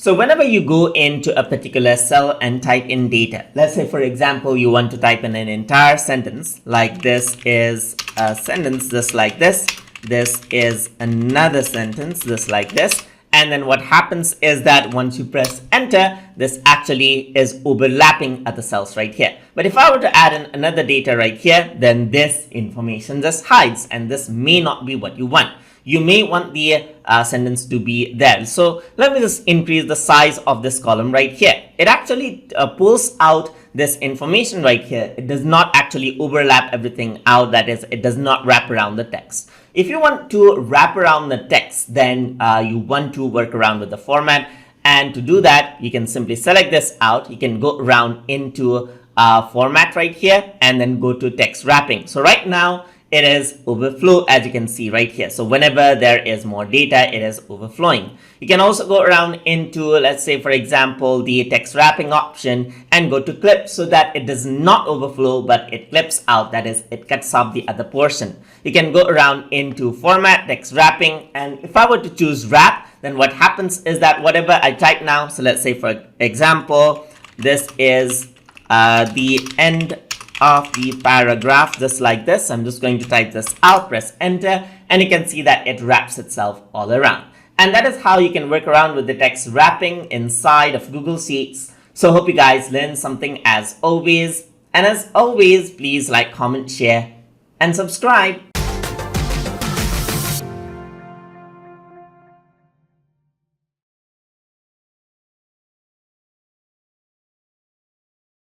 So whenever you go into a particular cell and type in data, let's say for example, you want to type in an entire sentence, like this is a sentence just like this. This is another sentence just like this. And then what happens is that once you press enter, this actually is overlapping at the cells right here. But if I were to add in another data right here, then this information just hides, and this may not be what you want. You may want the sentence to be there. So let me just increase the size of this column right here. It actually pulls out this information right here. It does not actually overlap everything out. That is, it does not wrap around the text. If you want to wrap around the text, then you want to work around with the format. And to do that, you can simply select this out. You can go around into format right here and then go to text wrapping. So right now, it is overflow, as you can see right here. So whenever there is more data, it is overflowing. You can also go around into, let's say for example, the text wrapping option and go to clip so that it does not overflow, but it clips out. That is, it cuts off the other portion. You can go around into format, text wrapping, and if I were to choose wrap, then what happens is that whatever I type now, so let's say for example, this is the end of the paragraph, just like this. I'm just going to type this out, press enter, and you can see that it wraps itself all around. And that is how you can work around with the text wrapping inside of Google Sheets. So hope you guys learned something as always. And as always, please like, comment, share, and subscribe.